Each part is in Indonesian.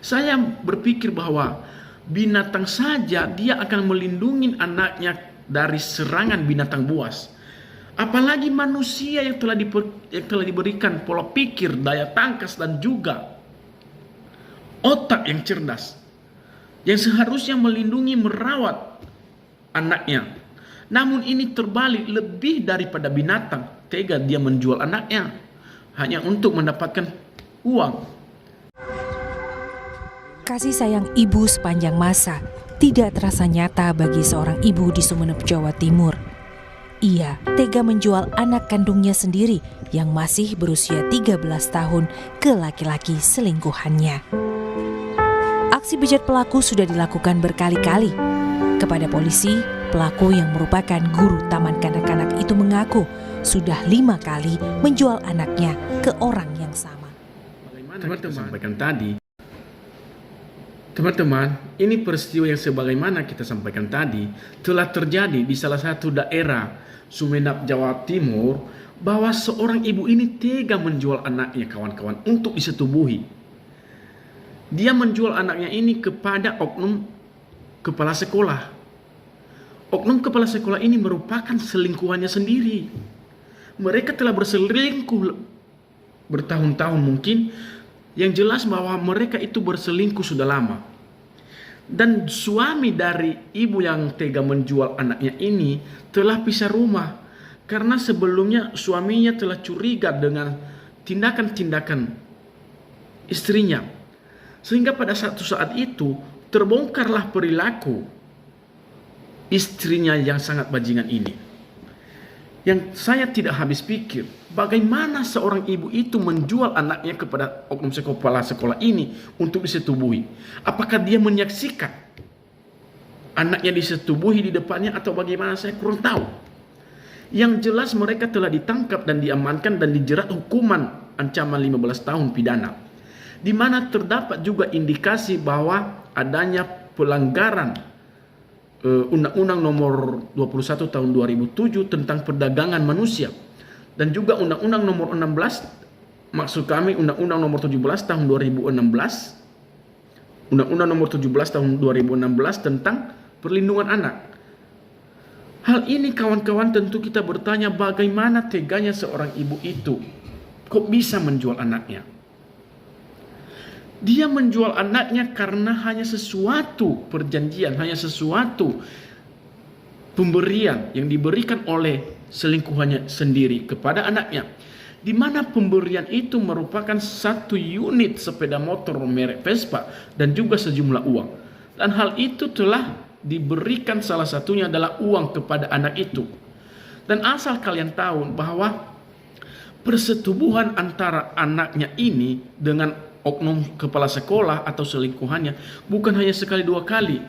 Saya berpikir bahwa binatang saja dia akan melindungi anaknya dari serangan binatang buas. Apalagi manusia yang telah diberikan pola pikir, daya tangkas, dan juga otak yang cerdas, yang seharusnya melindungi, merawat anaknya. Namun ini terbalik, lebih daripada binatang, tega dia menjual anaknya hanya untuk mendapatkan uang. Kasih sayang ibu sepanjang masa tidak terasa nyata bagi seorang ibu di Sumeneb, Jawa Timur. Ia tega menjual anak kandungnya sendiri yang masih berusia 13 tahun ke laki-laki selingkuhannya. Aksi bejat pelaku sudah dilakukan berkali-kali. Kepada polisi, pelaku yang merupakan guru taman kanak-kanak itu mengaku sudah 5 kali menjual anaknya ke orang yang sama. Teman-teman sampaikan tadi, teman-teman, ini peristiwa yang sebagaimana kita sampaikan tadi telah terjadi di salah satu daerah Sumeneb, Jawa Timur, bahwa seorang ibu ini tega menjual anaknya, kawan-kawan, untuk disetubuhi. Dia menjual anaknya ini kepada oknum kepala sekolah. Oknum kepala sekolah ini merupakan selingkuhannya sendiri. Mereka telah berselingkuh bertahun-tahun mungkin. Yang jelas bahwa mereka itu berselingkuh sudah lama. Dan suami dari ibu yang tega menjual anaknya ini telah pisah rumah. Karena sebelumnya suaminya telah curiga dengan tindakan-tindakan istrinya. Sehingga pada satu saat itu terbongkarlah perilaku istrinya yang sangat bajingan ini. Yang saya tidak habis pikir, bagaimana seorang ibu itu menjual anaknya kepada oknum kepala sekolah ini untuk disetubuhi. Apakah dia menyaksikan anaknya disetubuhi di depannya atau bagaimana, saya kurang tahu. Yang jelas mereka telah ditangkap dan diamankan dan dijerat hukuman ancaman 15 tahun pidana. Di mana terdapat juga indikasi bahwa adanya pelanggaran Undang-Undang nomor 21 tahun 2007 tentang perdagangan manusia, dan juga Undang-Undang nomor 16, maksud kami Undang-Undang nomor 17 tahun 2016, Undang-Undang nomor 17 tahun 2016 tentang perlindungan anak. Hal ini kawan-kawan tentu kita bertanya, bagaimana teganya seorang ibu itu kok bisa menjual anaknya. Dia menjual anaknya karena hanya sesuatu perjanjian, hanya sesuatu pemberian yang diberikan oleh selingkuhannya sendiri kepada anaknya. Di mana pemberian itu merupakan 1 unit sepeda motor merek Vespa dan juga sejumlah uang. Dan hal itu telah diberikan, salah satunya adalah uang kepada anak itu. Dan asal kalian tahu bahwa persetubuhan antara anaknya ini dengan oknum kepala sekolah atau selingkuhannya bukan hanya sekali 2 kali,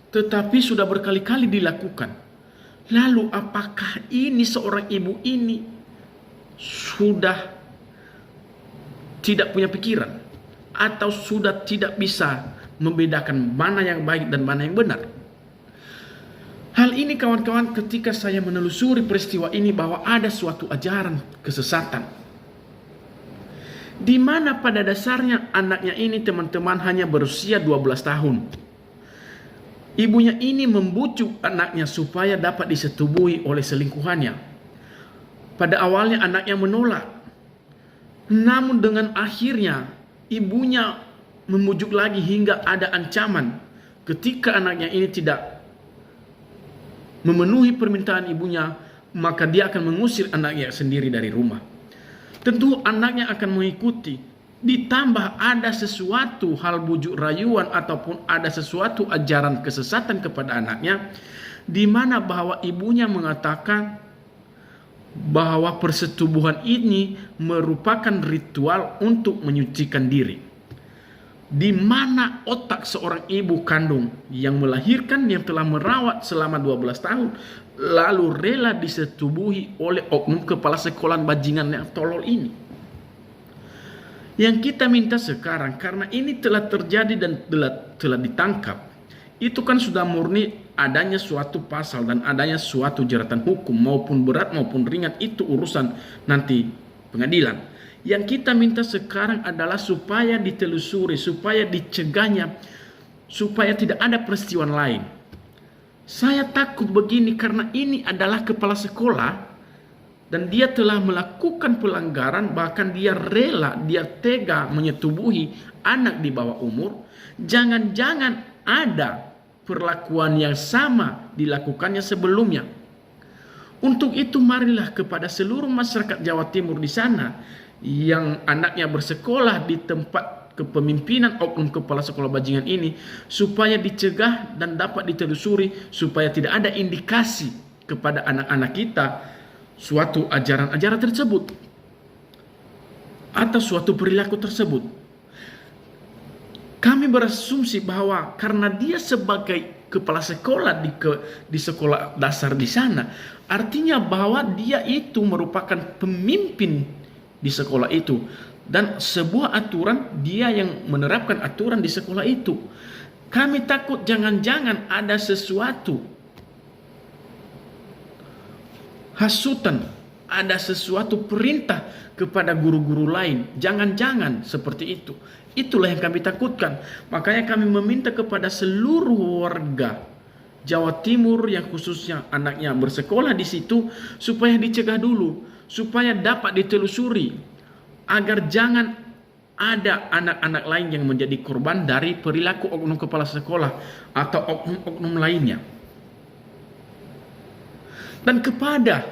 tetapi sudah berkali-kali dilakukan. Lalu apakah ini seorang ibu ini sudah tidak punya pikiran atau sudah tidak bisa membedakan mana yang baik dan mana yang benar? Hal ini kawan-kawan, ketika saya menelusuri peristiwa ini, bahwa ada suatu ajaran kesesatan di mana pada dasarnya anaknya ini, teman-teman, hanya berusia 12 tahun. Ibunya ini membujuk anaknya supaya dapat disetubuhi oleh selingkuhannya. Pada awalnya anaknya menolak. Namun dengan akhirnya ibunya membujuk lagi hingga ada ancaman. Ketika anaknya ini tidak memenuhi permintaan ibunya, maka dia akan mengusir anaknya sendiri dari rumah. Tentu anaknya akan mengikuti. Ditambah ada sesuatu hal bujuk rayuan ataupun ada sesuatu ajaran kesesatan kepada anaknya, di mana bahwa ibunya mengatakan bahwa persetubuhan ini merupakan ritual untuk menyucikan diri. Di mana otak seorang ibu kandung yang melahirkan, yang telah merawat selama 12 tahun, lalu rela disetubuhi oleh oknum kepala sekolah bajingan yang tolol ini. Yang kita minta sekarang, karena ini telah terjadi dan telah ditangkap, itu kan sudah murni adanya suatu pasal dan adanya suatu jeratan hukum, maupun berat maupun ringan, itu urusan nanti pengadilan. Yang kita minta sekarang adalah supaya ditelusuri, supaya dicegahnya, supaya tidak ada peristiwa lain. Saya takut begini karena ini adalah kepala sekolah dan dia telah melakukan pelanggaran, bahkan dia rela, dia tega menyetubuhi anak di bawah umur. Jangan-jangan ada perlakuan yang sama dilakukannya sebelumnya. Untuk itu marilah kepada seluruh masyarakat Jawa Timur di sana yang anaknya bersekolah di tempat kepemimpinan oknum kepala sekolah bajingan ini, supaya dicegah dan dapat ditelusuri, supaya tidak ada indikasi kepada anak-anak kita suatu ajaran-ajaran tersebut atau suatu perilaku tersebut. Kami berasumsi bahwa karena dia sebagai kepala sekolah di sekolah dasar di sana, artinya bahwa dia itu merupakan pemimpin di sekolah itu, dan sebuah aturan dia yang menerapkan aturan di sekolah itu. Kami takut jangan-jangan ada sesuatu hasutan, ada sesuatu perintah kepada guru-guru lain. Jangan-jangan seperti itu. Itulah yang kami takutkan. Makanya kami meminta kepada seluruh warga Jawa Timur yang khususnya anaknya bersekolah di situ, supaya dicegah dulu, supaya dapat ditelusuri, agar jangan ada anak-anak lain yang menjadi korban dari perilaku oknum kepala sekolah atau oknum-oknum lainnya. Dan kepada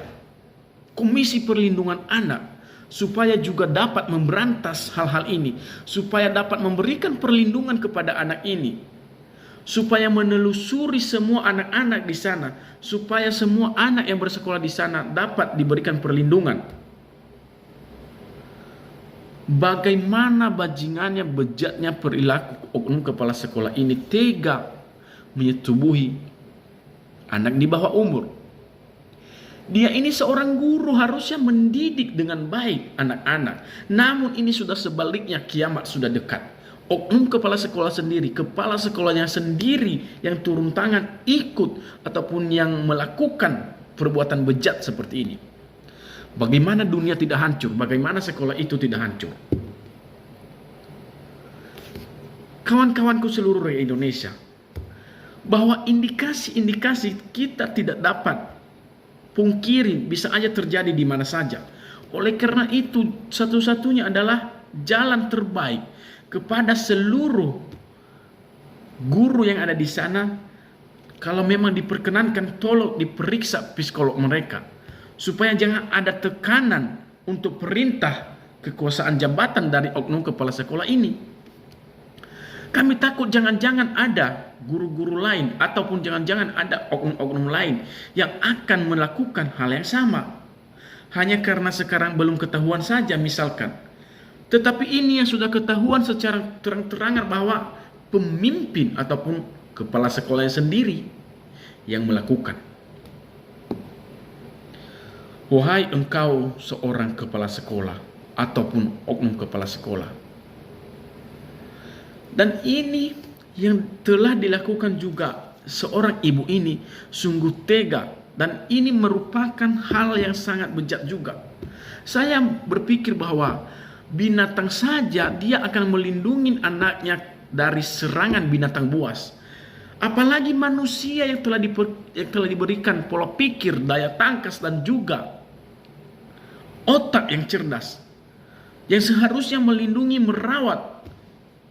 Komisi Perlindungan Anak, supaya juga dapat memberantas hal-hal ini, supaya dapat memberikan perlindungan kepada anak ini, supaya menelusuri semua anak-anak di sana, supaya semua anak yang bersekolah di sana dapat diberikan perlindungan. Bagaimana bajingannya, bejatnya perilaku oknum kepala sekolah ini tega menyetubuhi anak di bawah umur. Dia ini seorang guru, harusnya mendidik dengan baik anak-anak. Namun ini sudah sebaliknya, kiamat sudah dekat. Oknum kepala sekolah sendiri, kepala sekolahnya sendiri yang turun tangan ikut ataupun yang melakukan perbuatan bejat seperti ini. Bagaimana dunia tidak hancur? Bagaimana sekolah itu tidak hancur? Kawan-kawanku seluruh Indonesia, bahwa indikasi-indikasi kita tidak dapat pungkiri, bisa aja terjadi di mana saja. Oleh karena itu, satu-satunya adalah jalan terbaik kepada seluruh guru yang ada di sana. Kalau memang diperkenankan, tolong diperiksa psikolog mereka, supaya jangan ada tekanan untuk perintah kekuasaan jabatan dari oknum kepala sekolah ini. Kami takut jangan-jangan ada guru-guru lain ataupun jangan-jangan ada oknum-oknum lain yang akan melakukan hal yang sama. Hanya karena sekarang belum ketahuan saja misalkan. Tetapi ini yang sudah ketahuan secara terang-terangan bahwa pemimpin ataupun kepala sekolahnya sendiri yang melakukan. Wahai engkau seorang kepala sekolah ataupun oknum kepala sekolah. Dan ini yang telah dilakukan juga seorang ibu ini sungguh tega, dan ini merupakan hal yang sangat bejat juga. Saya berpikir bahwa binatang saja dia akan melindungi anaknya dari serangan binatang buas. Apalagi manusia yang telah diberikan pola pikir, daya tangkas dan juga otak yang cerdas, yang seharusnya melindungi, merawat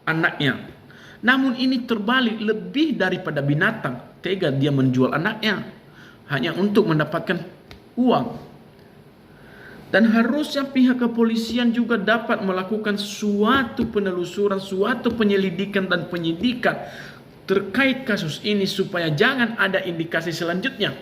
anaknya. Namun ini terbalik, lebih daripada binatang, tega dia menjual anaknya hanya untuk mendapatkan uang. Dan harusnya pihak kepolisian juga dapat melakukan suatu penelusuran, suatu penyelidikan dan penyidikan terkait kasus ini, supaya jangan ada indikasi selanjutnya,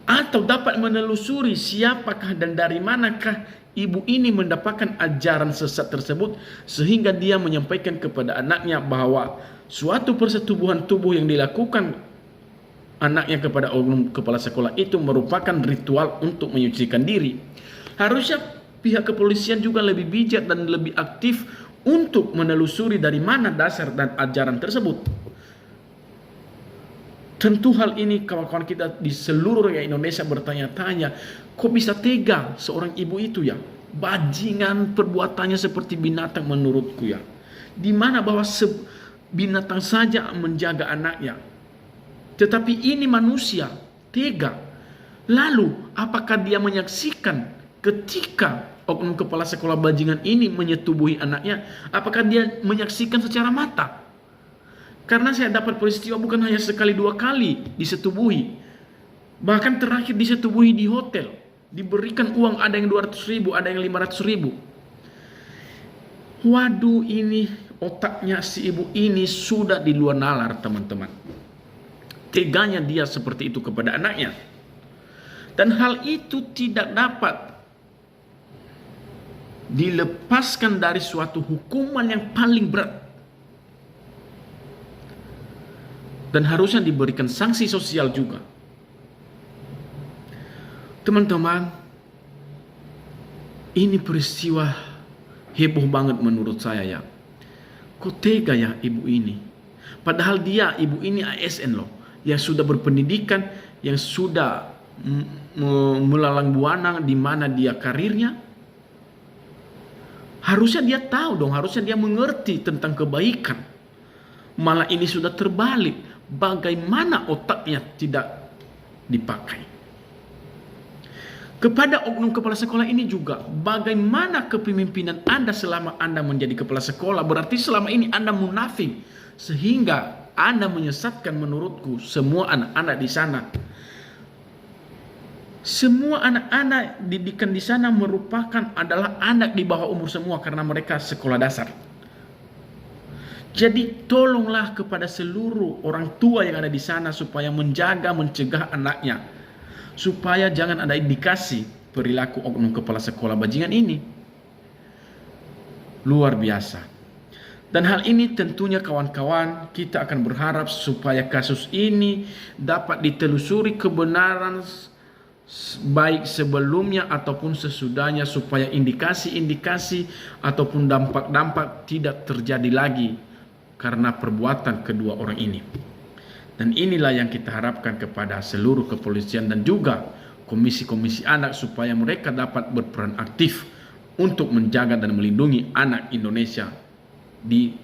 atau dapat menelusuri siapakah dan dari manakah ibu ini mendapatkan ajaran sesat tersebut, sehingga dia menyampaikan kepada anaknya bahwa suatu persetubuhan tubuh yang dilakukan anaknya kepada oknum kepala sekolah itu merupakan ritual untuk menyucikan diri. Harusnya pihak kepolisian juga lebih bijak dan lebih aktif untuk menelusuri dari mana dasar dan ajaran tersebut. Tentu hal ini kawan-kawan kita di seluruh Indonesia bertanya-tanya, kok bisa tega seorang ibu itu ya? bajingan, perbuatannya seperti binatang menurutku ya. Di mana bahwa binatang saja menjaga anaknya, tetapi ini manusia tega. Lalu apakah dia menyaksikan ketika oknum kepala sekolah bajingan ini menyetubuhi anaknya? Apakah dia menyaksikan secara mata? Karena saya dapat peristiwa bukan hanya sekali dua kali disetubuhi, bahkan terakhir disetubuhi di hotel, diberikan uang, ada yang 200.000, ada yang 500.000. Waduh, ini otaknya si ibu ini sudah di luar nalar, teman-teman. Teganya dia seperti itu kepada anaknya. Dan hal itu tidak dapat dilepaskan dari suatu hukuman yang paling berat. Dan harusnya diberikan sanksi sosial juga. Teman-teman, ini peristiwa heboh banget menurut saya ya. Kok tega ya ibu ini? Padahal ibu ini ASN loh, yang sudah berpendidikan, yang sudah melalang buana di mana dia karirnya. Harusnya dia tahu dong, harusnya dia mengerti tentang kebaikan. Malah ini sudah terbalik. Bagaimana otaknya tidak dipakai? Kepada oknum kepala sekolah ini juga, bagaimana kepemimpinan Anda selama Anda menjadi kepala sekolah? Berarti selama ini Anda munafik, sehingga Anda menyesatkan menurutku semua anak-anak di sana. Semua anak-anak didikan di sana merupakan adalah anak di bawah umur semua karena mereka sekolah dasar. Jadi tolonglah kepada seluruh orang tua yang ada di sana supaya menjaga, mencegah anaknya. Supaya jangan ada indikasi perilaku oknum kepala sekolah bajingan ini. Luar biasa. Dan hal ini tentunya kawan-kawan, kita akan berharap supaya kasus ini dapat ditelusuri kebenaran baik sebelumnya ataupun sesudahnya, supaya indikasi-indikasi ataupun dampak-dampak tidak terjadi lagi karena perbuatan kedua orang ini. Dan inilah yang kita harapkan kepada seluruh kepolisian dan juga komisi-komisi anak, supaya mereka dapat berperan aktif untuk menjaga dan melindungi anak Indonesia di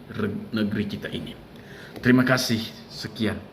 negeri kita ini. Terima kasih, sekian.